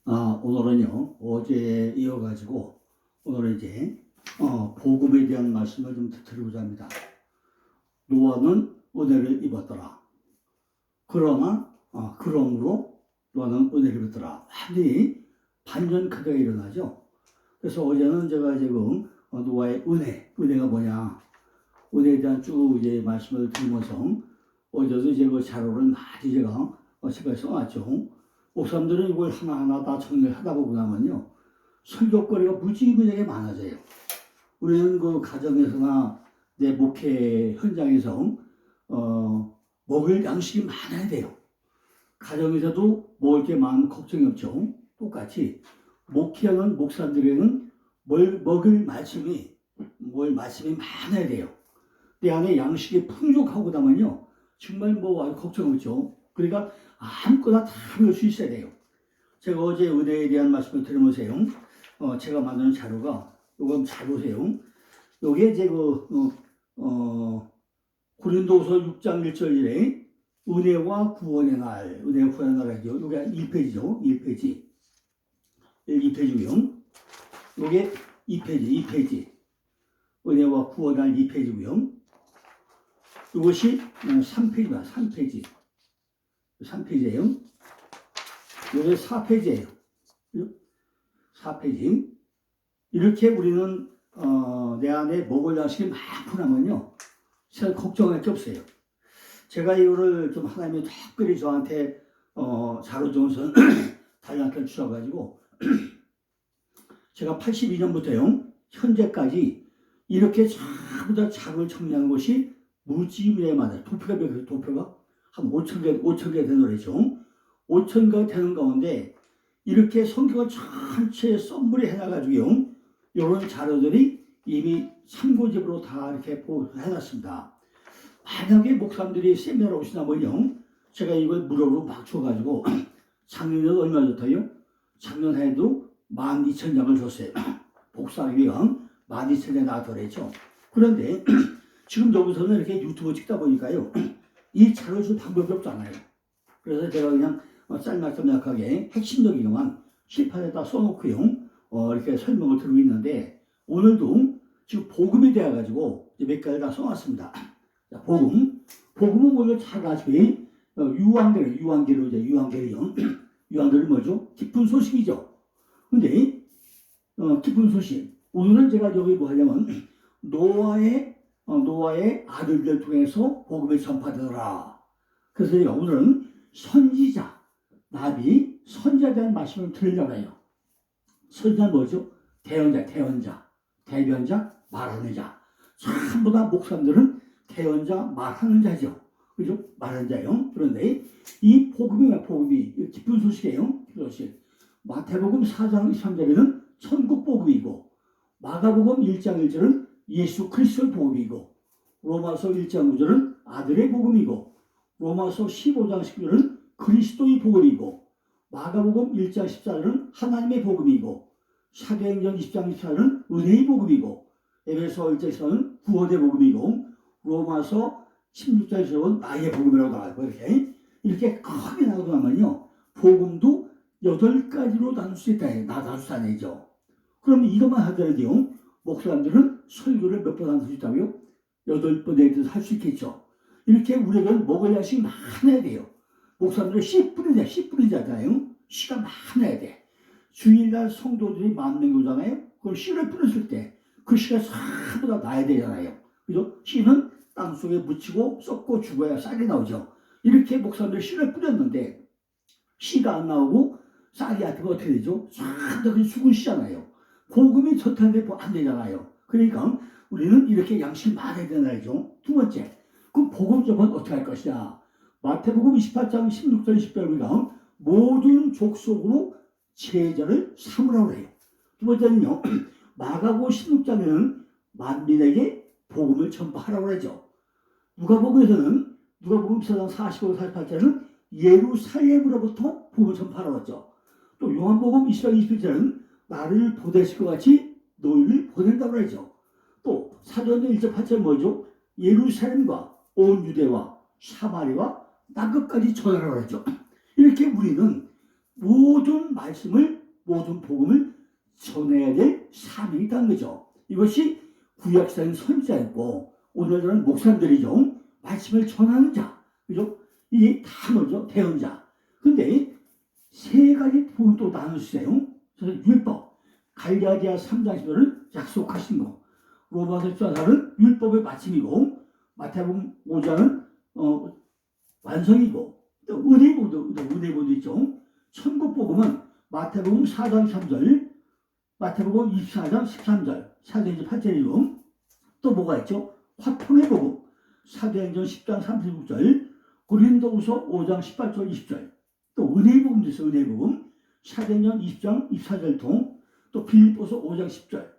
오늘은요, 어제 이어가지고, 오늘은 이제, 복음에 대한 말씀을 좀 드리고자 합니다. 노아는 은혜를 입었더라. 그러므로 노아는 은혜를 입었더라. 완전히 반전크가 일어나죠. 그래서 어제는 제가 지금 노아의 은혜가 뭐냐, 은혜에 대한 쭉 이제 말씀을 드리면서, 어제도 이제 그 자료를 많이 제가 책에 써놨죠. 목사님들은 이걸 하나하나 다 정리하다 보고 나면요, 설교거리가 무지무지하게 많아져요. 우리는 그 가정에서나 내 목회 현장에서 먹을 양식이 많아야 돼요. 가정에서도 먹을 게 많으면 걱정이 없죠. 똑같이 목회하는 목사님들에게는 먹을 말씀이 많아야 돼요. 내 안에 양식이 풍족하고 나면요, 정말 아주 걱정 없죠. 그러니까 아무거나 다 배울 수 있어야 돼요. 제가 어제 은혜에 대한 말씀을 들으면서요, 제가 만드는 자료가, 요거 잘 보세요. 요게 제 고린도후서 6장 1절에 은혜와 구원의 날, 은혜와 구원의 날이죠. 요게 1페이지죠. 2페이지고요. 요게 2페이지. 은혜와 구원의 날 2페이지고요. 이것이 3페이지입니다. 3페이지예요. 이게 4페이지예요. 4페이지. 이렇게 우리는 내 안에 먹을 양식이 많고 나면요, 걱정할 게 없어요. 제가 이거를 좀 하나님이 특별히 저한테 자료 정선 달란트를 주셔가지고 제가 82년부터요 현재까지 이렇게 전부 다 자료를 정리한 것이 무지무지하게 많아요. 도표가 한 5천 개 되는 거죠. 5천 개 되는 가운데 이렇게 성경을 전체에 썸블이 해놔가지고요, 이런 자료들이 이미 참고집으로 다 이렇게 해놨습니다. 만약에 목사님들이 세미나를 오시나면요, 제가 이걸 무료로 막 줘가지고 작년에 얼마 줬어요? 작년 해도 12,000장을 줬어요. 복사기가 12,000장 나왔더랬죠. 그런데 지금 여기서는 이렇게 유튜브 찍다 보니까요, 이 자료를 줄 방법이 없잖아요. 그래서 제가 그냥 짤막짤막하게 핵심적이게만 실판에다 써놓고요, 이렇게 설명을 드리고 있는데, 오늘도 지금 복음에 대해 가지고 몇 가지 다 써놨습니다. 자, 복음은 오늘 잘 아시기, 유한계를요. 유한계는 뭐죠? 기쁜 소식이죠. 근데 기쁜 소식. 오늘은 제가 여기 뭐 하려면 노아의 아들들 통해서 복음이 전파되더라. 그래서 제가 오늘은 선지자, 나비, 선지자에 대한 말씀을 드리려고 해요. 선지자는 뭐죠? 대변자, 말하는 자. 전부 다 목사님들은 대언자, 말하는 자죠. 그죠? 말하는 자요. 그런데 이 복음이 기쁜 소식이에요. 기쁜 소식. 마태복음 4장 23절에는 천국 복음이고, 마가복음 1장 1절은 예수 그리스도의 복음이고, 로마서 1장 9절은 아들의 복음이고, 로마서 15장 19절은 그리스도의 복음이고, 마가복음 1장 14절은 하나님의 복음이고, 사도행전 20장 24절은 은혜의 복음이고, 에베소 1장 14절은 구원의 복음이고, 로마서 16장 20절은 나의 복음이라고 나와요. 이렇게 크게 나오고 나면요, 복음도 8가지로 나눌 수 있다. 나눌 수 아니죠. 그럼 이것만 하더라도 목사님들은 설교를 몇 번 할 수 있다고요? 8번에 할 수 있겠죠. 이렇게 우리는 먹을 양식이 많아야 돼요. 목사님들은 씨 뿌리잖아요. 씨가 많아야 돼. 주일날 성도들이 10,000명 오잖아요. 그걸 씨를 뿌렸을 때 그 씨가 전부 다 나야 되잖아요. 그죠? 씨는 땅속에 묻히고 썩고 죽어야 쌀이 나오죠. 이렇게 목사님들이 씨를 뿌렸는데 씨가 안 나오고 쌀이 안 되면 어떻게 되죠? 전부 다 죽은 씨잖아요. 복음이 전탄데 안 되잖아요. 그러니까 우리는 이렇게 양식이 많아야 되나요? 두 번째, 그럼 복음 전파는 어떻게 할 것이냐? 마태복음 28장 16절 20절 우리가 모든 족속으로 제자를 삼으라고 해요. 두 번째는요, 마가복음 16장에는 만민에게 복음을 전파하라고 하죠. 누가복음에서는 누가복음 4장 45, 48절에는 예루살렘으로부터 복음을 전파하라고 하죠. 또 요한복음 20장 27절에는 나를 보내실 것 같이 너희를 보낸다고 하죠. 또 사도행전 1장 8절 뭐죠? 예루살렘과 온 유대와 사마리아와 땅끝까지 전하라고 하죠. 이렇게 우리는 모든 말씀을, 모든 복음을 전해야 될 사명이 있다는 거죠. 이것이 구약사는 선지자였고 오늘날은 목사님들이죠. 말씀을 전하는 자, 그죠? 이게 다 뭐죠? 대언자. 근데 세 가지 복음 또 나누세요. 그래서 율법, 갈라디아 3장 10절은 약속하신 거, 로마서 14장은 율법의 마침이고, 마태복음 5장은 완성이고, 또 은혜복음도 있죠. 천국복음은 마태복음 4장 3절, 마태복음 24장 13절, 사도행전 8절이고, 또 뭐가 있죠? 화평의 복음, 사도행전 10장 36절, 고린도후서 5장 18절 20절, 또 은혜의 복음도 있어요. 은혜의 복음, 사도행전 20장 24절 통, 또 빌립보서 5장 10절,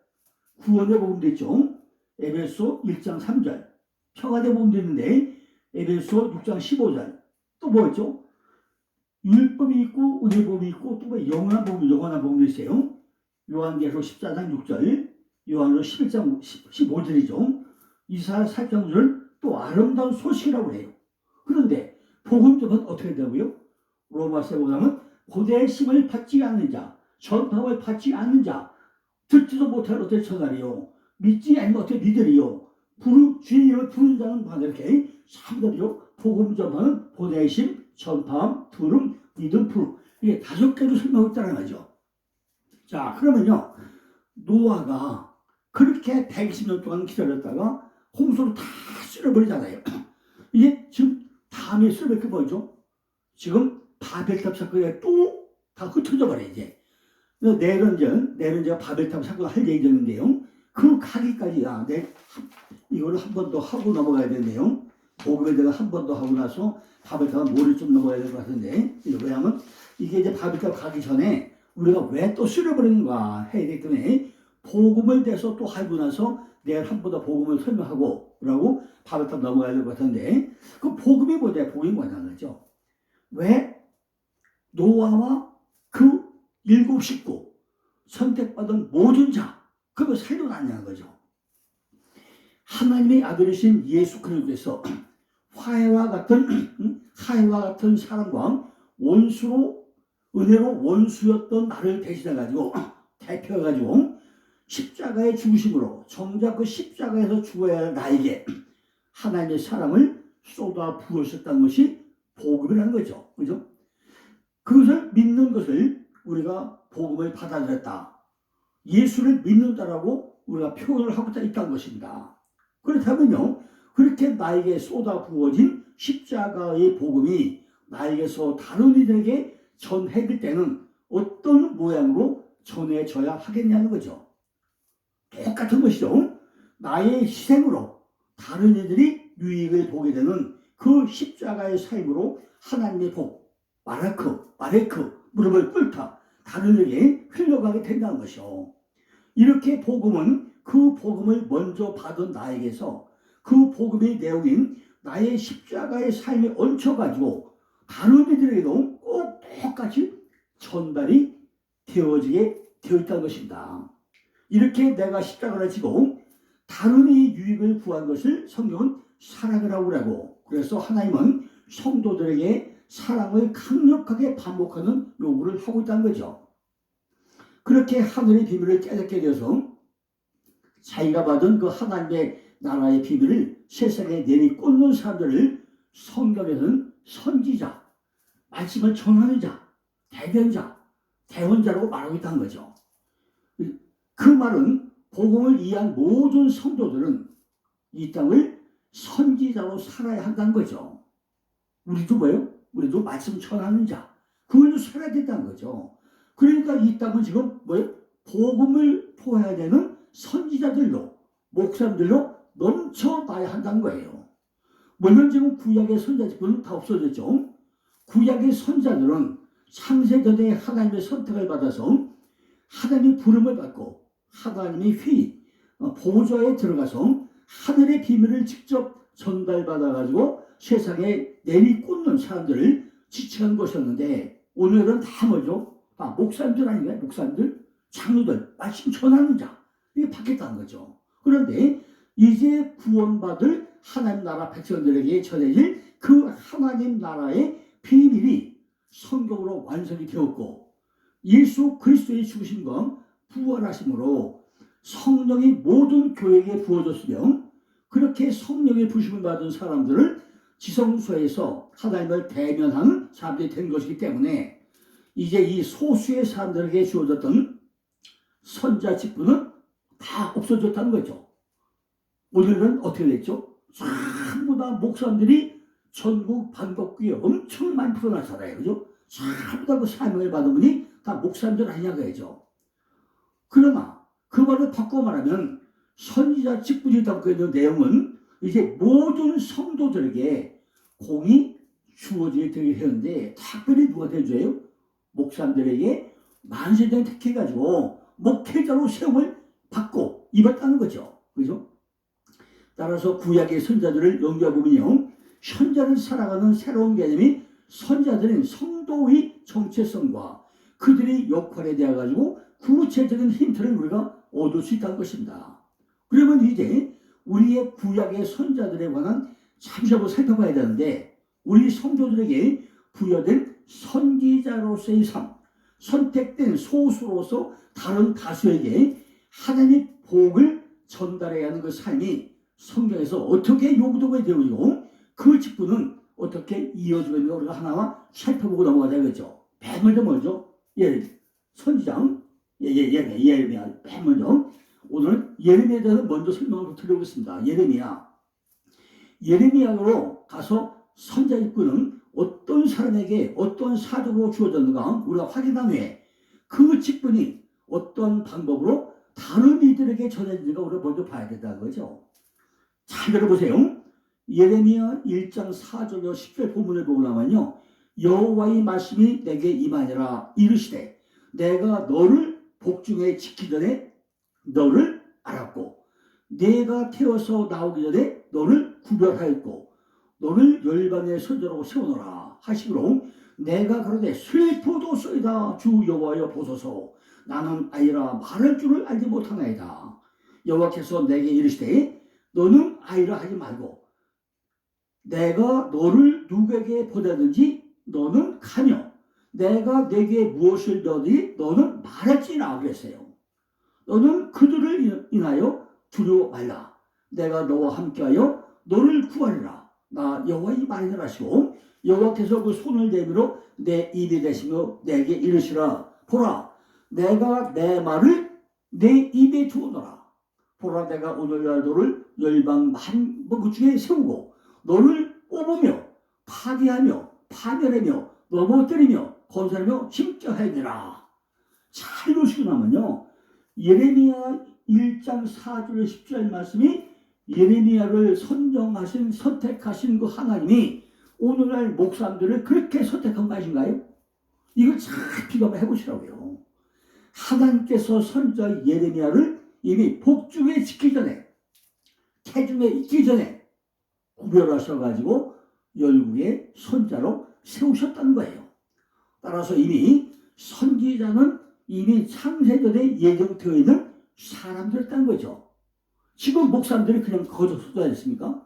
구원의 복음도 있죠. 에베소 1장 3절, 평화의 복음도 있는데 에베소 6장 15절, 또 뭐 있죠? 율법이 있고 은혜의 복음이 있고 또 뭐 영원한 복음도 있어요. 요한계시록 14장 6절, 요한계시록 11장 15절이죠. 이사야 4장 9절, 또 아름다운 소식이라고 해요. 그런데 복음적은 어떻게 되고요? 로마서에 보면 고대의 심을 받지 않는 자, 전파를 받지 않는 자, 듣지도 못할 어떻게 전하리요, 믿지 않으면 어떻게 믿으리요, 주의 이름을 부르는 자는 뭐 이렇게 3절이요. 복음 전파는 고대의 심, 전파함, 들음, 믿음, 부름, 이게 5개로 설명하고 있다는 거죠. 자, 그러면요, 노아가 그렇게 120년 동안 기다렸다가 홍수로 다 쓸어버리잖아요. 이게 지금 다음에 쓸어버릴 게 뭐죠? 지금 바벨탑 사건에 또 다 흩어져 버려. 이제 내년제가 바벨탑 사건 할 예정인데요. 그 가기까지 이거를 한 번 더 하고 넘어가야 되는데요. 복음에 대해 한 번 더 하고 나서 바벨탑은 모레 좀 넘어가야 될 것 같은데, 왜냐하면 이게 이제 바벨탑 가기 전에 우리가 왜 또 쓸어버리는가 해야 되기 때문에 복음을 대해서 또 하고 나서 내일 한 번 더 복음을 설명하고 그러고 바벨탑 넘어가야 될 것 같은데, 그 복음이 뭐냐? 복음이 뭐냐는 거죠. 왜 노아와 그 7 식구 선택받은 모든 자 그거 살려놨냐는 거죠. 하나님의 아들이신 예수 그리스도께서 화해와 같은 사랑과 원수로 은혜로 원수였던 나를 대신해가지고 대표해가지고 십자가의 죽으심으로 정작 그 십자가에서 죽어야 할 나에게 하나님의 사랑을 쏟아 부으셨다는 것이 복음이라는 거죠. 그죠? 그것을 믿는 것을 우리가 복음을 받아들였다, 예수를 믿는다라고 우리가 표현을 하고 있다는 것입니다. 그렇다면요, 그렇게 나에게 쏟아 부어진 십자가의 복음이 나에게서 다른 이들에게 전해질 때는 어떤 모양으로 전해져야 하겠냐는 거죠. 똑같은 것이죠. 나의 희생으로 다른 이들이 유익을 보게 되는 그 십자가의 삶으로 하나님의 복, 마레크, 무릎을 꿇다 다른 이에게 흘러가게 된다는 것이요. 이렇게 복음은 그 복음을 먼저 받은 나에게서 그 복음의 내용인 나의 십자가의 삶에 얹혀가지고 다른 이들에게도 꼭 똑같이 전달이 되어지게 되어 있다는 것입니다. 이렇게 내가 십자가를 지고 다른 이 유익을 구한 것을 성경은 사랑이라고 하고, 그래서 하나님은 성도들에게 사랑을 강력하게 반복하는 요구를 하고 있다는 거죠. 그렇게 하늘의 비밀을 깨닫게 되어서 자기가 받은 그 하나님의 나라의 비밀을 세상에 내리꽂는 사람들을 성경에서는 선지자, 말씀을 전하는 자, 대변자, 대원자라고 말하고 있다는 거죠. 그 말은 복음을 이해한 모든 성도들은 이 땅을 선지자로 살아야 한다는 거죠. 우리도 뭐예요? 우리도 말씀 전하는 자, 그걸로 살아야 된다는 거죠. 그러니까 이 땅은 지금 뭐예요? 복음을 포해야 되는 선지자들로, 목사님들로 넘쳐나야 한다는 거예요. 물론 지금 구약의 선지자들은 다 없어졌죠. 구약의 선지자들은 창세전에 하나님의 선택을 받아서 하나님의 부름을 받고 하나님의 회의, 보좌에 들어가서 하늘의 비밀을 직접 전달받아가지고 세상에 내리꽂는 사람들을 지칭하는 것이었는데, 오늘은 다 뭐죠? 목사님들 아닌가요? 목사님들, 장로들, 말씀 전하는 자, 이게 바뀌었다는 거죠. 그런데 이제 구원받을 하나님 나라 백성들에게 전해질 그 하나님 나라의 비밀이 성경으로 완성이 되었고 예수 그리스도의 죽으심과 부활하심으로 성령이 모든 교회에 부어졌으며 그렇게 성령의 부심을 받은 사람들을 지성소에서 하나님을 대면하는 사람들이 된 것이기 때문에 이제 이 소수의 사람들에게 주어졌던 선자 직분은 다 없어졌다는 거죠. 오늘은 어떻게 됐죠? 전부 다 목사님들이 전국 반복교회 엄청 많이 풀어놨잖아요. 그죠? 전부 다 그 사명을 받은 분이 다 목사님들 아니냐 그러죠. 그러나 그 말을 바꿔 말하면 선지자 직분이 담고 있는 내용은 이제 모든 성도들에게 공이 주어지게 되게 되는데 특별히 누가 대줘요? 목사님들에게 만세전 택해가지고 목회자로 세움을 받고 입었다는 거죠. 그죠? 따라서 구약의 선자들을 연구해보면요. 현재를 살아가는 새로운 개념이 선자들인 성도의 정체성과 그들의 역할에 대해 가지고 구체적인 힌트를 우리가 얻을 수 있다는 것입니다. 그러면 이제 우리의 구약의 선자들에 관한 잠시 한번 살펴봐야 되는데 우리 성도들에게 부여된 선지자로서의 삶, 선택된 소수로서 다른 다수에게 하나님의 복을 전달해야 하는 그 삶이 성경에서 어떻게 요구되고 되어지고 그 직분은 어떻게 이어지고 있는가 우리가 하나하나 살펴보고 넘어가자겠죠. 맨 먼저 뭐죠? 선지장 예레미야. 맨 먼저 오늘은 예레미야에 대해서 먼저 설명을 드려보겠습니다. 예레미야로 가서 선자 직분은 어떤 사람에게 어떤 사적으로 주어졌는가 우리가 확인한 후에 그 직분이 어떤 방법으로 다른 이들에게 전해지는가 우리가 먼저 봐야 된다는 거죠. 잘 들어보세요. 예레미야 1장 4절로 10절 본문을 보고 나면요. 여호와의 말씀이 내게 임하니라 이르시되 내가 너를 복중에 지키기 전에 너를 알았고 내가 태어서 나오기 전에 너를 구별하였고 너를 열방의 선지자로 세우노라 하시므로 내가 그러되 슬퍼도소이다 주 여호와여 보소서 나는 아이라 말할 줄을 알지 못하나이다. 여호와께서 내게 이르시되 너는 아이라 하지 말고 내가 너를 누구에게 보내든지 너는 가며 내가 내게 무엇을 너니 너는 말할지나 그랬어요. 너는 그들을 인하여 두려워 말라. 내가 너와 함께하여 너를 구하리라. 나 여호와의 말이라 하시고 여호와께서 그 손을 내밀어 내 입이 되시며 내게 이르시라. 보라 내가 내 말을 내 입에 두어놓으라. 보라 내가 오늘날 너를 열방 만국 중에 세우고 너를 뽑으며 파괴하며 파멸하며 넘어뜨리며 건설하며 심게 하느니라. 잘 보시고 나면요. 예레미야 1장 4절 10절 말씀이 예레미야를 선정하신 선택하신 그 하나님이 오늘날 목사님들을 그렇게 선택한 것인가요? 이걸 잘 비교해 보시라고요. 하나님께서 선지자 예레미야를 이미 복중에 지키기 전에 태중에 있기 전에 구별하셔가지고 열국의 선자로 세우셨다는 거예요. 따라서 이미 선지자는 이미 창세전에 예정되어 있는 사람들이었다는 거죠. 지금 목사님들이 그냥 거저 쏟아야 됐습니까?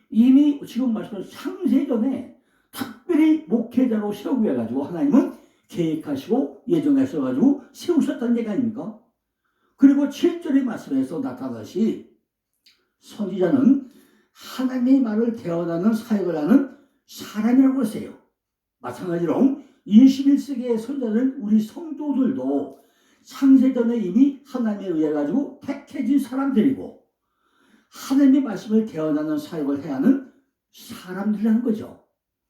이미 지금 말씀하신 창세전에 특별히 목회자로 세우게 해가지고 하나님은 계획하시고 예정하셔가지고 세우셨다는 얘기 아닙니까? 그리고 7절의 말씀에서 나타나시 선지자는 하나님의 말을 대언하는 사역을 하는 사람이라고 했어요. 마찬가지로 21세기의 선지자는 우리 성도들도 창세전에 이미 하나님에 의해 가지고 택해진 사람들이고 하나님의 말씀을 대언하는 사역을 해야 하는 사람들이라는 거죠.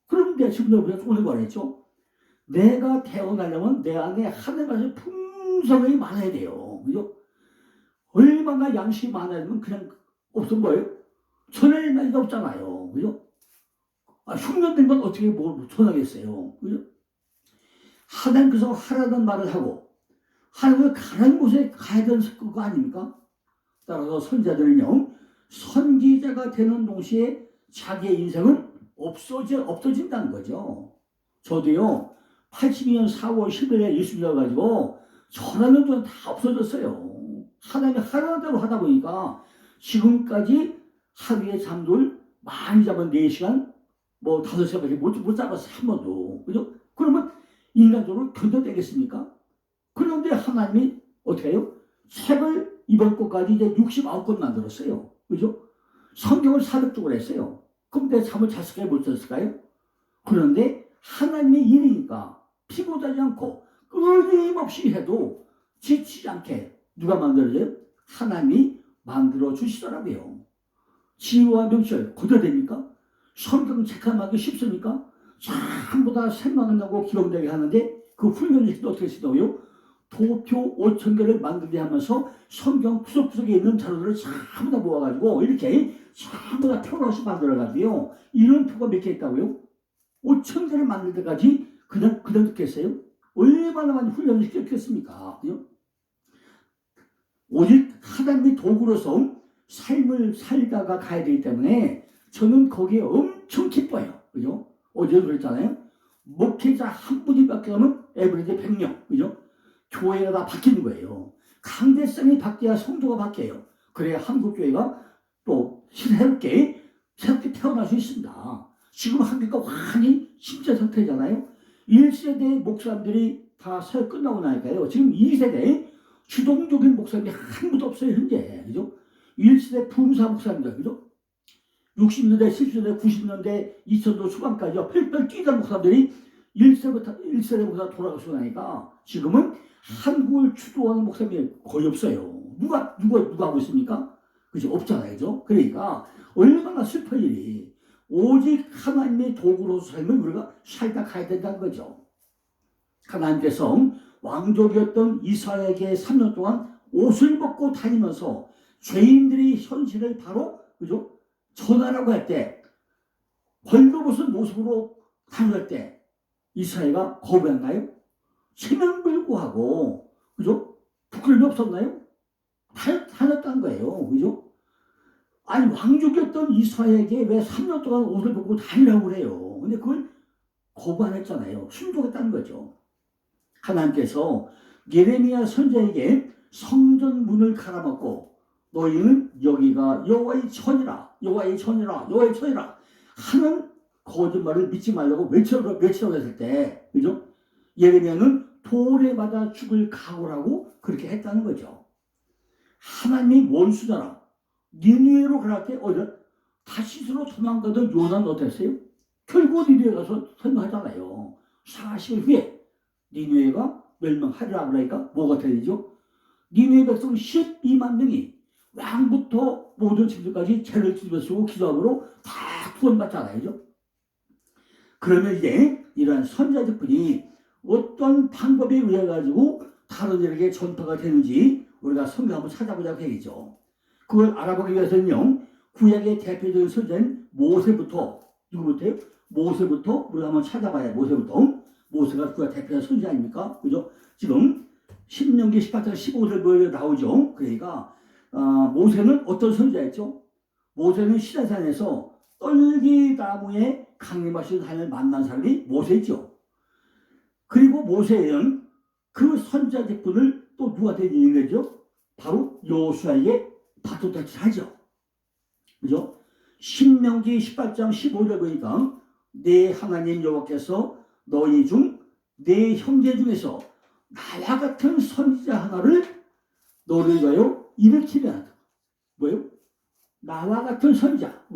그런데 지금 우리가 오늘 말했죠. 내가 대언하려면 내 안에 하나님의 말씀이 풍성하게 많아야 돼요. 그죠? 얼마나 양식이 많아야 되면 그냥 없은 거예요? 전할 나이가 없잖아요. 그죠? 흉년된 건 어떻게 뭘 전하겠어요? 그죠? 하나님께서 하라는 말을 하고 하나님을 가는 곳에 가야 되는 거 아닙니까? 따라서 선지자들은요. 선지자가 되는 동시에 자기의 인생은 없어진다는 거죠. 저도요. 82년 4월 10일에 예수 믿어가지고 전하는 건 다 없어졌어요. 하나님이 하라는 하다 보니까 지금까지 하루에 잠들 많이 자면 4시간 뭐 5시간밖에 못 잡았어요. 한 번도. 그죠? 그러면 인간적으로 견뎌내겠습니까? 그런데 하나님이 어떻게 해요? 책을 이번 것까지 이제 69권 만들었어요. 그죠? 성경을 400쪽을 했어요. 그럼 내 잠을 잤을까요? 못 잤을까요? 그런데 하나님의 일이니까 피곤하지 않고 끊임없이 해도 지치지 않게 누가 만들어줘요? 하나님이 만들어 주시더라고요. 지혜와 명철 거둬냅니까? 성경 책함하기 쉽습니까? 전부 다 생각은 나고 기록되게 하는데 그 훈련이 어떻게 시도요? 도표 5,000개를 만들게 하면서 성경 구석구석에 있는 자료들을 전부 다 모아가지고 이렇게 전부 다 표로서 만들어가지고요. 이런 표가 몇 개 있다고요? 5,000개를 만들 때까지 그냥 듣겠어요? 얼마나 많이 훈련을 시켰겠습니까? 오직 하나님의 도구로서 삶을 살다가 가야 되기 때문에 저는 거기에 엄청 기뻐요. 그죠? 어제도 그랬잖아요. 목회자 한 분이밖에 없는 에브리데 100명. 그죠? 교회가 다 바뀌는 거예요. 강대성이 바뀌어야 성도가 바뀌어요. 그래야 한국교회가 또 새롭게 태어날 수 있습니다. 지금 한국가 완전히 심자 상태잖아요. 1세대 목사님들이 다 사역 끝나고 나니까요. 지금 2세대 주동적인 목사님이 한 분도 없어요, 현재. 그죠? 1세대 부흥사 목사님들, 그죠? 60년대, 70년대, 90년대, 2000도 초반까지요. 펠펠 뛰던 목사들이 1세대 목사 돌아가시고 나니까 지금은 한국을 주도하는 목사님이 거의 없어요. 누가 하고 있습니까? 그죠? 없잖아요. 그죠? 그러니까 얼마나 슬픈 일이. 오직 하나님의 도구로서 삶을 우리가 살다 가야 된다는 거죠. 하나님께서 왕족이었던 이스라엘에게 3년 동안 옷을 벗고 다니면서 죄인들이 현실을 바로 그죠? 전하라고 할 때 벌거벗은 모습으로 다닐 때 이스라엘가 거부했나요? 체면불구하고 그죠? 부끄러움이 없었나요? 다녔다는 거예요. 그죠? 아니 왕족이었던 이스라엘에게 왜 3년 동안 옷을 벗고 다니라고 그래요. 근데 그걸 거부 안 했잖아요. 순종했다는 거죠. 하나님께서 예레미야 선지자에게 성전 문을 갈아먹고 너희는 여기가 여호와의 전이라 여호와의 전이라 여호와의 전이라 하는 거짓말을 믿지 말라고 외치라고 했을 때 그죠? 예레미야는 돌에 맞아 죽을 각오라고 그렇게 했다는 거죠. 하나님이 원수잖아. 니느웨로 갈 때 다시스로 도망가던 요나는 어땠어요? 결국 니느웨 가서 선언하잖아요. 40일 후에 니느웨가 멸망하리라 그러니까 뭐가 되죠? 니느웨 백성 12만 명이 왕부터 모든 친구까지 죄를 지으시고 기도함으로 다 구원받잖아요. 그러면 이제 이러한 선지자들뿐이 어떤 방법에 의해 가지고 다른 이에게 전파가 되는지 우리가 성경 한번 찾아보자고 얘기죠. 그걸 알아보기 위해서는요. 구약의 대표적인 선지자인 모세부터 누구부터요? 모세부터 우리가 한번 찾아봐야 모세부터. 모세가 구약 대표적인 선지자 아닙니까? 그죠? 지금 신명기 18장 15절 나오죠. 그러니까 모세는 어떤 선지자였죠? 모세는 시내산에서 떨기나무에 강림하신 하나님을 만난 사람이 모세죠. 그리고 모세는 그 선지자직분을 또 누구한테 있는 거죠? 바로 여호수아에게 바토다치 하죠. 그죠? 신명기 18장 15절 보니까 내 하나님 여호와께서 너희 중 내 형제 중에서 나와 같은 선지자 하나를 너를 위하여 일으키려 한다. 뭐예요? 나와 같은 선지자.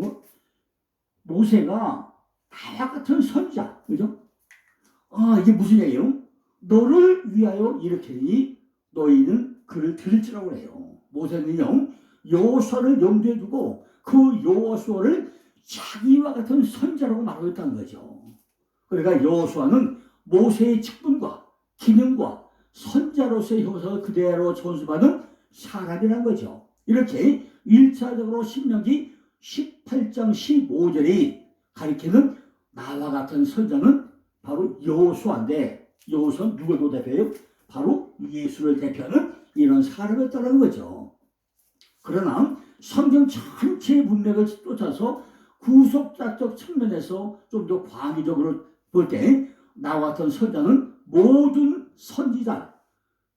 모세가 나와 같은 선지자. 그죠? 이게 무슨 얘기예요? 너를 위하여 일으키니 너희는 그를 들을지라고 해요. 모세는요, 여호수아를 염두에 두고 그 여호수아를 자기와 같은 선지자라고 말하고 있다는 거죠. 그러니까 여호수아는 모세의 직분과 기능과 선지자로서의 형상을 그대로 전수받은 사람이란 거죠. 이렇게 1차적으로 신명기 18장 15절이 가리키는 나와 같은 선지자는 바로 여호수아인데 여호수아는 누구를 대표해요? 바로 예수를 대표하는 이런 사람이었다는 거죠. 그러나 성경 전체의 문맥을 쫓아서 구속자적 측면에서 좀 더 광의적으로 볼 때 나와 같은 선지자는 모든 선지자,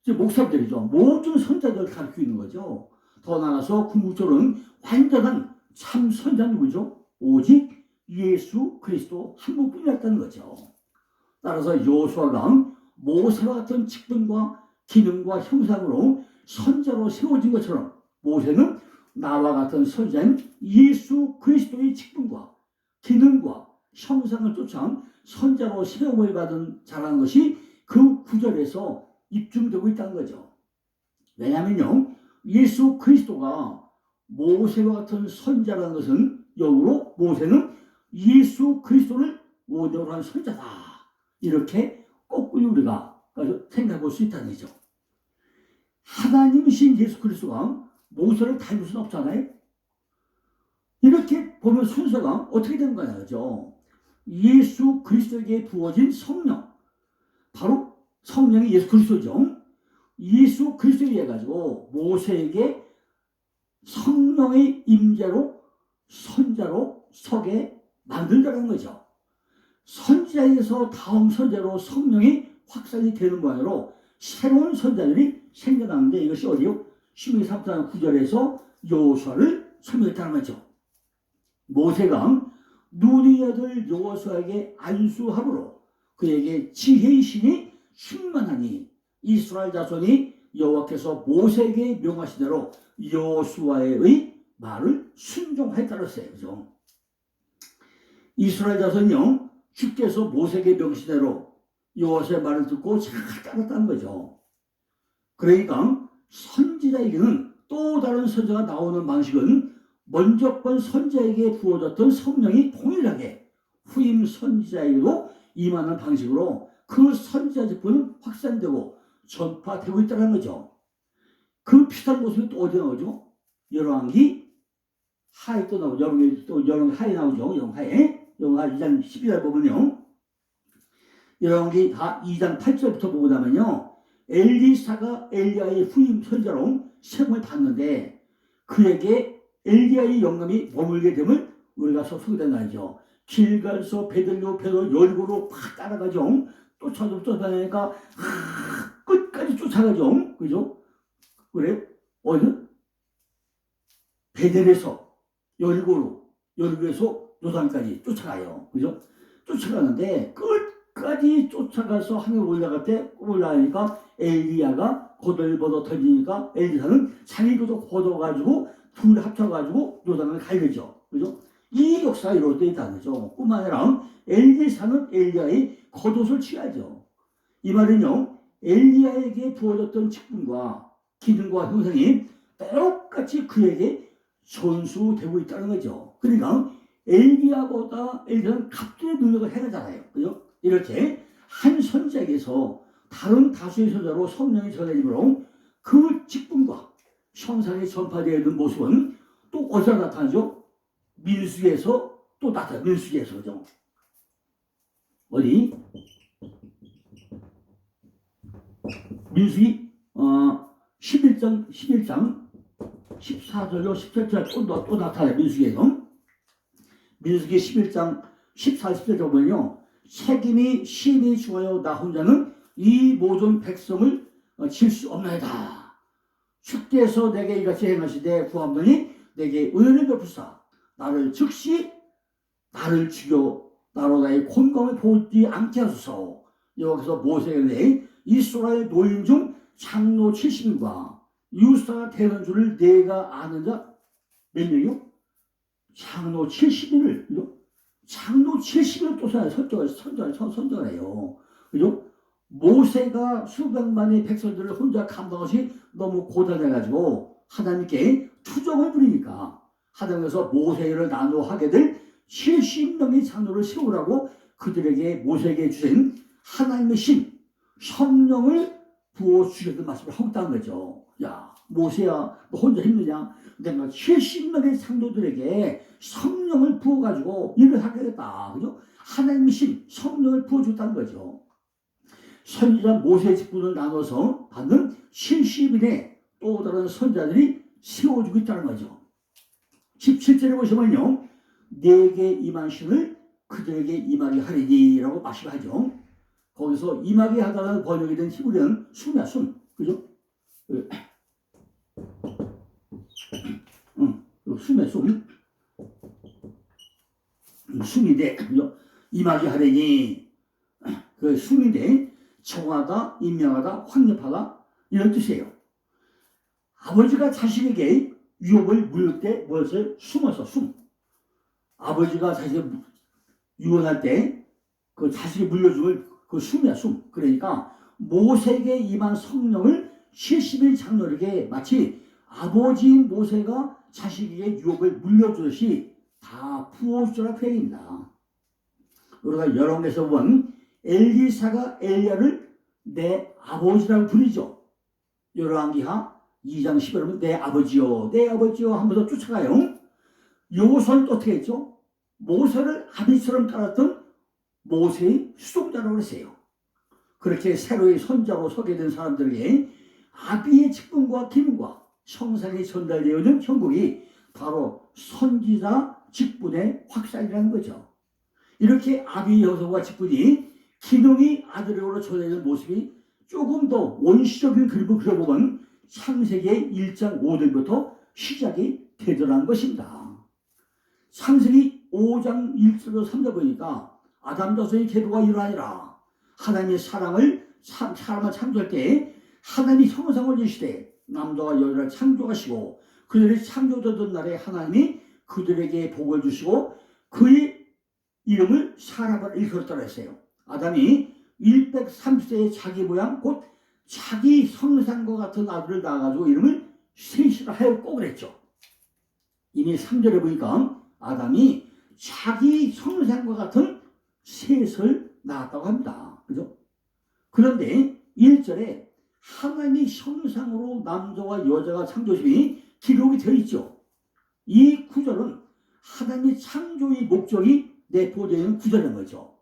즉 목사들이죠. 모든 선지자들을 가르치고 있는 거죠. 더 나아가서 궁극적으로는 완전한 참 선지자 누구죠? 오직 예수 그리스도 한 분뿐이었다는 거죠. 따라서 여호수아가 모세와 같은 직분과 기능과 형상으로 선자로 세워진 것처럼 모세는 나와 같은 선자인 예수 그리스도의 직분과 기능과 형상을 쫓아 선자로 세움을 받은 자라는 것이 그 구절에서 입증되고 있다는 거죠. 왜냐하면요, 예수 그리스도가 모세와 같은 선자라는 것은 역으로 모세는 예수 그리스도를 모델로 한 선자다, 이렇게 거꾸로 우리가 생각해 볼 수 있다는 거죠. 하나님이신 예수 그리스도가 모세를 닮을 수는 없잖아요. 이렇게 보면 순서가 어떻게 되는 거냐, 그죠? 예수 그리스도에게 부어진 성령, 바로 성령이 예수 그리스도죠. 예수 그리스도에 의해 가지고 모세에게 성령의 임재로 선자로 서게 만들자는 거죠. 선자에서 다음 선자로 성령이 확산이 되는 모양으로 새로운 선자들이 생겨나는데, 이것이 어디요? 신명기 3장 9절에서 여호수아를 설명했다는 거죠. 모세가 눈의 아들 여호수아에게 안수함으로 그에게 지혜의 신이 충만하니 이스라엘 자손이 여호와께서 모세에게 명하신 대로 여호수아의 말을 순종하였다고 했어요. 그죠? 이스라엘 자손이요, 주께서 모세에게 명하신 대로 여호수아의 말을 듣고 잘 따랐다는 거죠. 그러니까 선지자에게는 또 다른 선자가 나오는 방식은 먼저 번 선자에게 부어졌던 성령이 동일하게 후임 선지자에게도 임하는 방식으로 그 선지자 직분은 확산되고 전파되고 있다는 거죠. 그 비슷한 모습이 또 어디 나오죠? 열왕기 하에 또 나오죠. 열왕기 하에 나오죠. 열왕기 2장 12절 보면요, 열왕기 2장 8절부터 보고 나면요, 엘리사가 엘리야의 후임 선자로 세움을 받는데 그에게 엘리야의 영감이 머물게 됨을 우리가 소개된 날이죠. 길갈서 베들로 여리고로 팍 따라가죠. 쫓아다니니까 끝까지 쫓아가죠. 그죠? 그래요? 어디는 베델에서 여리고에서 요단까지 쫓아가요. 그죠? 쫓아가는데 끝까지 쫓아가서 하늘 올라가니까 엘리야가 거들버더 터지니까 엘리사는 자기 것도 걷어가지고 둘이 합쳐가지고 요단을 가야죠. 그죠? 이 역사가 이루어져 있다는 거죠. 뿐만 아니라 엘리사는 엘리야의 겉옷을 취하죠. 이 말은요, 엘리야에게 부어졌던 직분과 기능과 형상이 똑같이 그에게 전수되고 있다는 거죠. 그러니까 엘리야는 갑절의 능력을 해내잖아요. 그죠? 이렇게 한 선자에게서 다른 다수의 선자로 성령이 전해지므로 그 직분과 형상이 전파되어 있는 모습은 또 어디서 나타나죠? 민수기에서 또 나타나요. 민수기에서. 그죠? 어디? 민수기 11장 14절로 17절 또 나타나요. 민수기에서. 민수기 11장 14, 17절 보면요, 책임이 심히 중하여 나 혼자는 이 모든 백성을 칠 수 없나이다. 주께서 내게 이같이 행하시되 구함더니 내게 은혜를 베푸사 나를 즉시 나를 죽여 나로 나의 곤감을 보지 않게 하소서. 여기서 모세에게 이스라엘 노인 중 장로 70인과 유사가 되는 줄을 내가 아는 자 몇 명이요? 장로 70인을, 그죠? 장로 70인을 또 선정을 해요. 그죠? 모세가 수백만의 백성들을 혼자 감당하시 너무 고단해가지고 하나님께 투정을 부리니까 하나님께서 모세를 나누어 하게 될 70명의 장로를 세우라고 그들에게 모세에게 주신 하나님의 신 성령을 부어 주셨던 말씀을 하고 있다는 거죠. 야, 모세야, 너 혼자 힘드냐? 내가 70명의 장로들에게 성령을 부어가지고 일을 하겠다. 그죠? 하나님의 신 성령을 부어줬다는 거죠. 선지자 모세의 직분을 나눠서 받는 70인의 또 다른 선자들이 세워지고 있다는 거죠. 17절에 보시면요, 내게 임한 신을 그들에게 임하게 하리니 라고 말씀하죠. 거기서 임하게 하다가 번역이 된 히브리어는 숨이야, 숨. 그죠? 숨이야, 숨. 숨인데, 그죠? 임하게 하리니. 그 숨인데 정하다, 임명하다, 확립하다 이런 뜻이에요. 아버지가 자식에게 유업을 물릴 때 무엇을 숨어서 숨. 아버지가 자식을 유언할 때 그 자식이 물려줄 그 숨이야 숨. 그러니까 모세에게 임한 성령을 70일 장로에게 마치 아버지인 모세가 자식에게 유업을 물려주듯이 다 부어주라 그 얘기입니다. 우리가 열왕기에서 본 엘리사가 엘리야를 내 아버지라고 부르죠. 열왕기하 2장 10절에 보면 내 아버지요 내 아버지요 하면서 쫓아가요. 여호수아는 또 어떻게 했죠? 모세를 아비처럼 따랐던 모세의 수종자라고 했어요. 그렇게 새로이 선자로 서게 된 사람들에게 아비의 직분과 기능과 형상이 전달되어진 형국이 바로 선지자 직분의 확산이라는 거죠. 이렇게 아비 여서와 직분이 기능이 아들에게로 전해지는 모습이 조금 더 원시적인 그림을 그려보면 창세기 1장 5절부터 시작이 되더라는 것입니다. 창세기 5장 1절로 3절 보니까 아담 자손의 계보가 이러하니라. 하나님의 사랑을 사람을 창조할 때 하나님이 형상을 주시되 남자와 여자를 창조하시고 그들이 창조되던 날에 하나님이 그들에게 복을 주시고 그의 이름을 사람을 일컬었다고 했어요. 아담이 130세의 자기 모양 곧 자기 형상과 같은 아들을 낳아가지고 이름을 셋이라 하였고 그랬죠. 이미 3절에 보니까 아담이 자기 형상과 같은 셋을 낳았다고 합니다. 그죠? 그런데 1절에 하나님의 형상으로 남자와 여자가 창조심이 기록이 되어 있죠. 이 구절은 하나님의 창조의 목적이 내포되어 있는 구절인 거죠.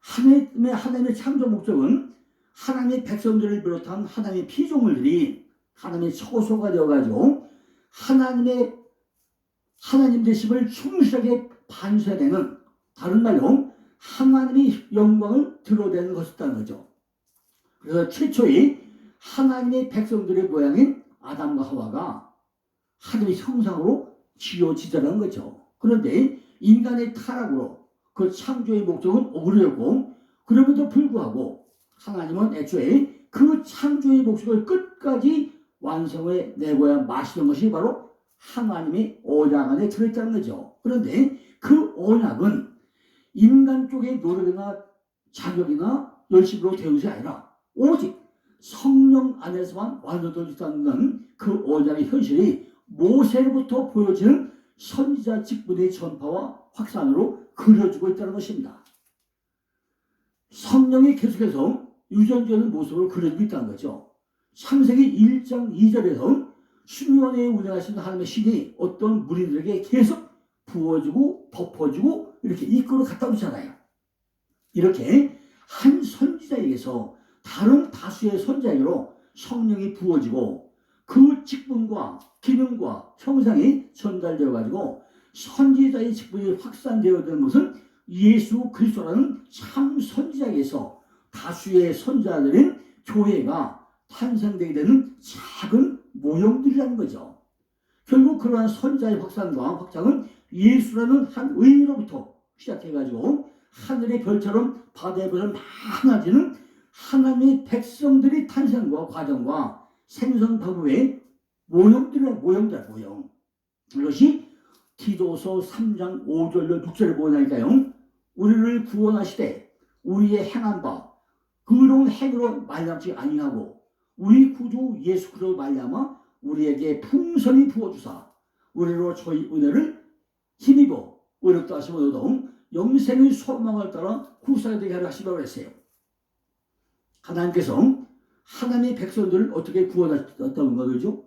하나님의 창조 목적은 하나님의 백성들을 비롯한 하나님의 피조물들이 하나님의 처소가 되어가지고 하나님 되심을 충실하게 반사되는, 다른 말로 하나님의 영광을 드러내는 것이었다는 거죠. 그래서 최초의 하나님의 백성들의 모양인 아담과 하와가 하나님의 형상으로 지어지더라는 거죠. 그런데 인간의 타락으로 그 창조의 목적은 오그려졌고, 그럼에도 불구하고 하나님은 애초에 그 창조의 목적을 끝까지 완성해 내고야 마시는 것이 바로 하나님의 언약 안에 들어있다는 거죠. 그런데 그 언약은 인간 쪽의 노력이나 자격이나 열심으로 되는 것이 아니라 오직 성령 안에서만 완성될 수 있다는 그 언약의 현실이 모세로부터 보여지는 선지자 직분의 전파와 확산으로 그려지고 있다는 것입니다. 성령이 계속해서 유전되는 모습으로 그려지고 있다는 거죠. 창세기 1장 2절에서 수면에 운행하시는 하나님의 신이 어떤 무리들에게 계속 부어지고 덮어지고 이렇게 이끌어 갔다 오잖아요. 이렇게 한 선지자에게서 다른 다수의 선지자에게로 성령이 부어지고 그 직분과 기능과 형상이 전달되어 가지고 선지자의 직분이 확산되어야 되는 것은 예수 그리스도라는 참 선지자에게서 다수의 선지자들인 교회가 탄생되게 되는 작은 모형들이라는 거죠. 결국 그러한 선지자의 확산과 확장은 예수라는 한 의인으로부터 시작해가지고 하늘의 별처럼 바다의 별처럼 많아지는 하나님의 백성들의 탄생과 과정과 생성 방법의 모형들이란 모형. 이것이 디도서 3장 5절로 6절을 보니까요. 우리를 구원하시되 우리의 행한 바 의로운 행으로 말미암지 아니하고 우리 구주 예수 그리스도로 말미암아 우리에게 풍성히 부어주사 우리로 저희 은혜를 힘입어 의롭다 하심으로도 영생의 소망을 따라 구사가 되게 하려 하시라고 했어요. 하나님께서 하나님의 백성들을 어떻게 구원하셨다는 거죠?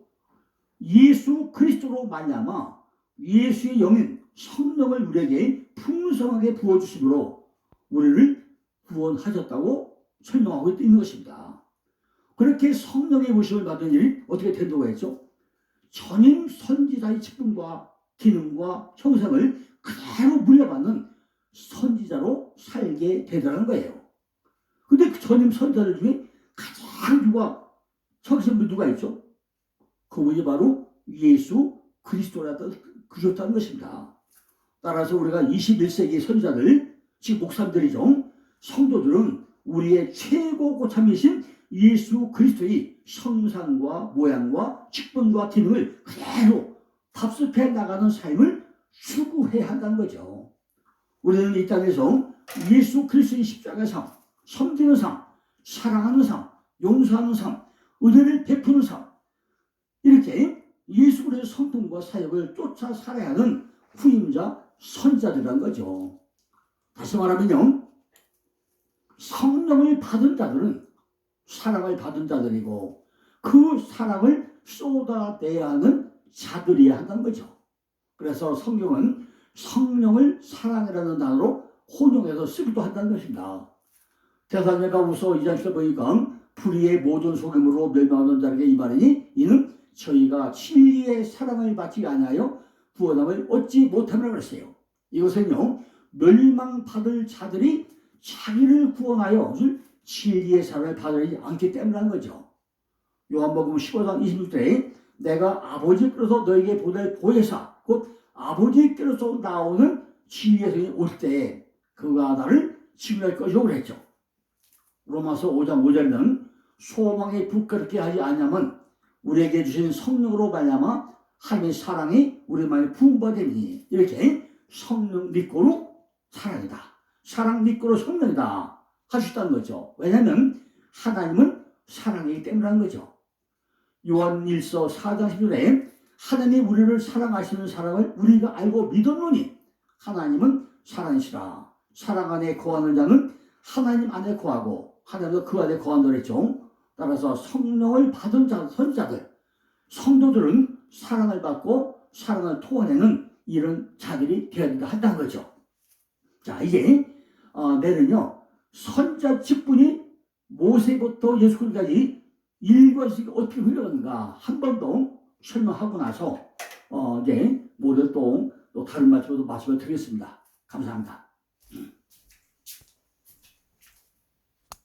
예수 그리스도로 말미암아 예수의 영인 성령을 우리에게 풍성하게 부어주심으로 우리를 구원하셨다고 설명하고 있는 것입니다. 그렇게 성령의 모심을 받은 일이 어떻게 된다고 했죠? 전임 선지자의 직분과 기능과 형상을 그대로 물려받는 선지자로 살게 되더라는 거예요. 근데 그 전임 선지자들 중에 가장 적으신 분 누가 있죠? 그분이 바로 예수 그리스도라는 것입니다. 따라서 우리가 21세기 선지자들, 즉 목사님들이죠. 성도들은 우리의 최고 고참이신 예수 그리스도의 형상과 모양과 직분과 기능을 그대로 답습해 나가는 삶을 추구해야 한다는 거죠. 우리는 이 땅에서 예수 그리스도의 십자가의 삶, 섬기는 삶, 사랑하는 삶, 용서하는 삶, 은혜를 베푸는 삶, 이렇게 예수 그리스도의 성품과 사역을 쫓아 살아야 하는 후임자, 선자들이란 거죠. 다시 말하면요, 성령을 받은 자들은 사랑을 받은 자들이고 그 사랑을 쏟아내야 하는 자들이야 한다는 거죠. 그래서 성경은 성령을 사랑이라는 단어로 혼용해서 쓰기도 한다는 것입니다. 데살로니가후서 2장 10절 보니까 불의의 모든 속임으로 멸망하는 자에게 임하리니 이는 저희가 진리의 사랑을 받지 아니하여 구원함을 얻지 못함이라고 그랬어요. 이것은요, 멸망받을 자들이 자기를 구원하여 진리의 사랑을 받지 않기 때문이라는 거죠. 요한복음 15장 26절에 내가 아버지께로서 너에게 보낼 보혜사 곧 아버지께로서 나오는 진리의 성이 올 때에 그가 나를 증언할 것이라고 그랬죠. 로마서 5장 5절에는 소망에 부끄럽게 하지 않으면 우리에게 주신 성령으로 말미암아 하나님의 사랑이 우리만의 부흥받으니 이렇게 성령 믿고로 사랑이다. 사랑 믿고로 성령이다. 할 수 있다는 거죠. 왜냐하면 하나님은 사랑이기 때문이라는 거죠. 요한일서 4장 10절에 하나님이 우리를 사랑하시는 사랑을 우리가 알고 믿었노니 하나님은 사랑이시라. 사랑 안에 거하는 자는 하나님 안에 거하고 하나님도 그 안에 거한다고 했죠. 따라서 성령을 받은 자, 선자들, 성도들은 사랑을 받고 사랑을 토해내는 이런 자들이 되어야 한다는 거죠. 자, 이제 내는요, 선자 직분이 모세부터 예수 그리스도까지 일관식 어떻게 흘러가는가 한 번 더 설명하고 나서 이제 모두 또 다른 말씀으로 말씀을 드리겠습니다. 감사합니다.